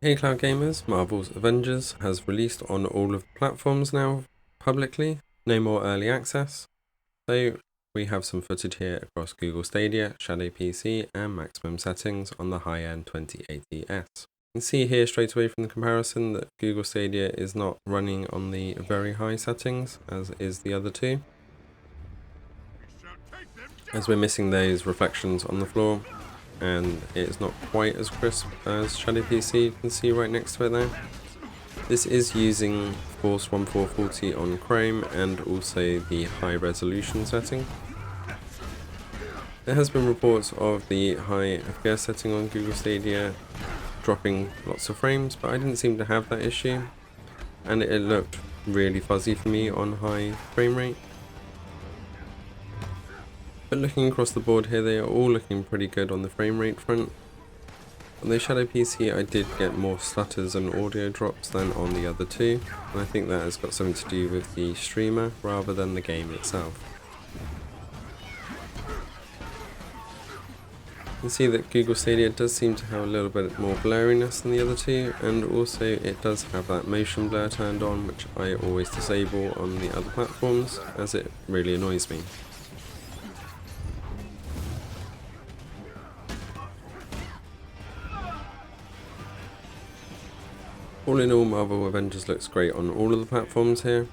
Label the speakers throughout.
Speaker 1: Hey Cloud Gamers, Marvel's Avengers has released on all of the platforms now publicly, no more early access. So we have some footage here across Google Stadia, Shadow PC and maximum settings on the high-end 2080S. You can see here straight away from the comparison that Google Stadia is not running on the very high settings as is the other two, as we're missing those reflections on the floor. And it's not quite as crisp as Shadow PC, you can see right next to it there. This is using Force 1440 on Chrome and also the high resolution setting. There has been reports of the high FPS setting on Google Stadia dropping lots of frames, but I didn't seem to have that issue, and it looked really fuzzy for me on high frame rate. But looking across the board here, they are all looking pretty good on the frame rate front. On the Shadow PC, I did get more stutters and audio drops than on the other two, and I think that has got something to do with the streamer rather than the game itself. You can see that Google Stadia does seem to have a little bit more blurriness than the other two, and also it does have that motion blur turned on, which I always disable on the other platforms as it really annoys me. All in all, Marvel Avengers looks great on all of the platforms here.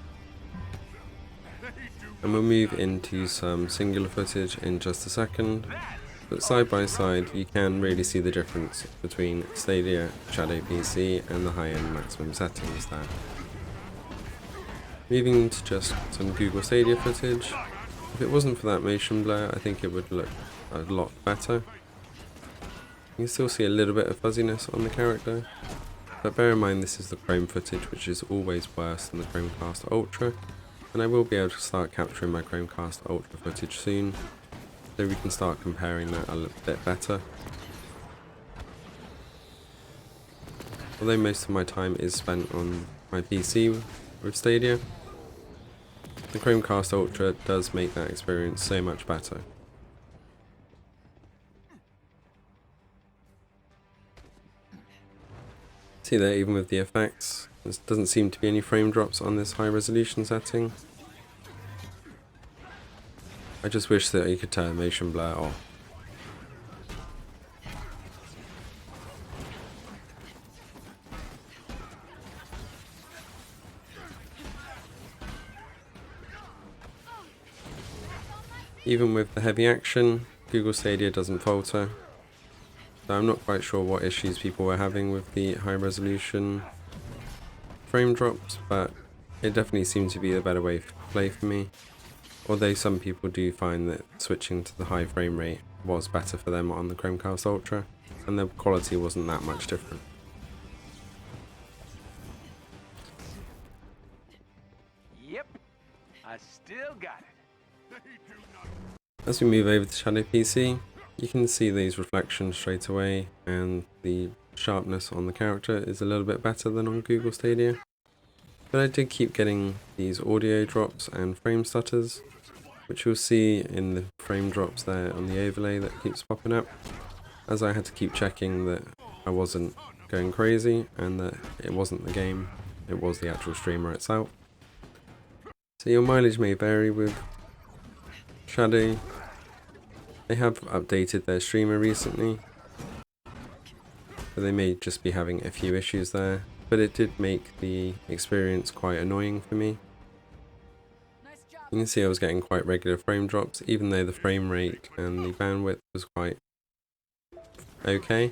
Speaker 1: And we'll move into some singular footage in just a second. But side by side, you can really see the difference between Stadia, Shadow PC and the high-end maximum settings there. Moving to just some Google Stadia footage. If it wasn't for that motion blur, I think it would look a lot better. You can still see a little bit of fuzziness on the character. But bear in mind this is the Chrome footage, which is always worse than the Chromecast Ultra, and I will be able to start capturing my Chromecast Ultra footage soon, so we can start comparing that a little bit better. Although most of my time is spent on my PC with Stadia, the Chromecast Ultra does make that experience so much better. See there, even with the effects, there doesn't seem to be any frame drops on this high resolution setting. I just wish that you could turn motion blur off. Even with the heavy action, Google Stadia doesn't falter. So I'm not quite sure what issues people were having with the high resolution frame drops, but it definitely seems to be a better way to play for me. Although some people do find that switching to the high frame rate was better for them on the Chromecast Ultra, and the quality wasn't that much different.
Speaker 2: Yep, I still got it.
Speaker 1: As we move over to Shadow PC, you can see these reflections straight away, and the sharpness on the character is a little bit better than on Google Stadia. But I did keep getting these audio drops and frame stutters, which you'll see in the frame drops there on the overlay that keeps popping up, as I had to keep checking that I wasn't going crazy and that it wasn't the game, it was the actual streamer itself. So your mileage may vary with Shadow. They have updated their streamer recently, so they may just be having a few issues there, but it did make the experience quite annoying for me. You can see I was getting quite regular frame drops, even though the frame rate and the bandwidth was quite okay.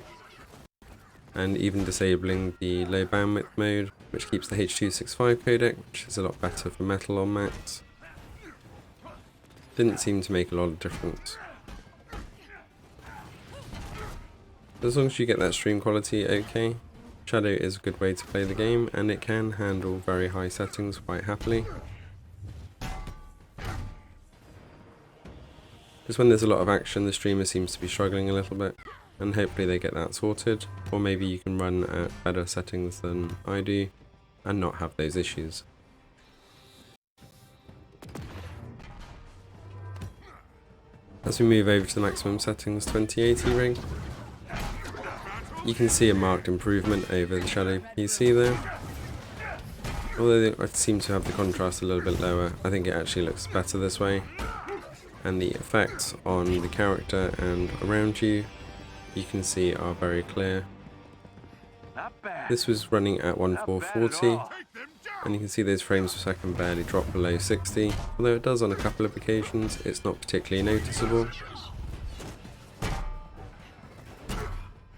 Speaker 1: And even disabling the low bandwidth mode, which keeps the H.265 codec, which is a lot better for Metal on Max, didn't seem to make a lot of difference. As long as you get that stream quality okay, Shadow is a good way to play the game, and it can handle very high settings quite happily. Just when there's a lot of action, the streamer seems to be struggling a little bit, and hopefully they get that sorted, or maybe you can run at better settings than I do and not have those issues. As we move over to the maximum settings 2080 rig, You can see a marked improvement over the Shadow PC there. Although I seem to have the contrast a little bit lower, I think it actually looks better this way. And the effects on the character and around you, you can see are very clear.
Speaker 2: Not bad.
Speaker 1: This was running at
Speaker 2: Not bad at
Speaker 1: 1440,
Speaker 2: all.
Speaker 1: and you can see those frames per second barely drop below 60, although it does on a couple of occasions. It's not particularly noticeable.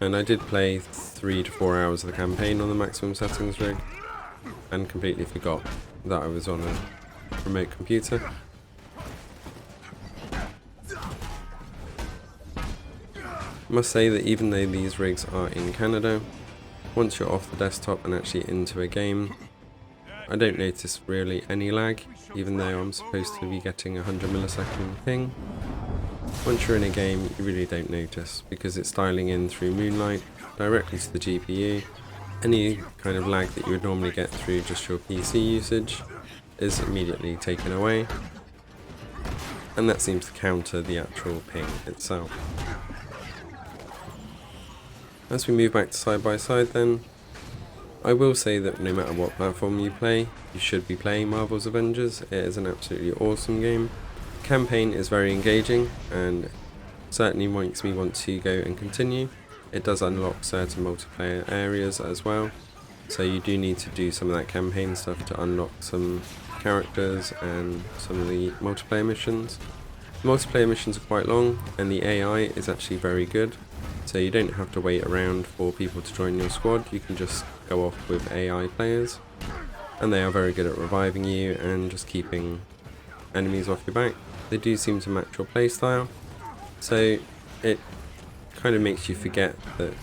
Speaker 1: And I did play 3 to 4 hours of the campaign on the maximum settings rig, and completely forgot that I was on a remote computer. I must say that even though these rigs are in Canada, once you're off the desktop and actually into a game, I don't notice really any lag, even though I'm supposed to be getting a 100 millisecond ping. Once you're in a game, you really don't notice, because it's dialing in through Moonlight directly to the GPU. Any kind of lag that you would normally get through just your PC usage is immediately taken away, and that seems to counter the actual ping itself. As we move back to side by side then, I will say that no matter what platform you play, you should be playing Marvel's Avengers. It is an absolutely awesome game. The campaign is very engaging and certainly makes me want to go and continue. It does unlock certain multiplayer areas as well, so you do need to do some of that campaign stuff to unlock some characters and some of the multiplayer missions. The multiplayer missions are quite long and the AI is actually very good, so you don't have to wait around for people to join your squad. You can just go off with AI players, and they are very good at reviving you and just keeping enemies off your back. They do seem to match your playstyle, so it kind of makes you forget that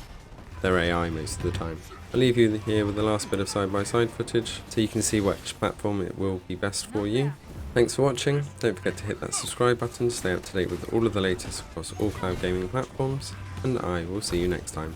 Speaker 1: they're AI most of the time. I'll leave you here with the last bit of side-by-side footage so you can see which platform it will be best for you. Thanks for watching. Don't forget to hit that subscribe button to stay up to date with all of the latest across all cloud gaming platforms, and I will see you next time.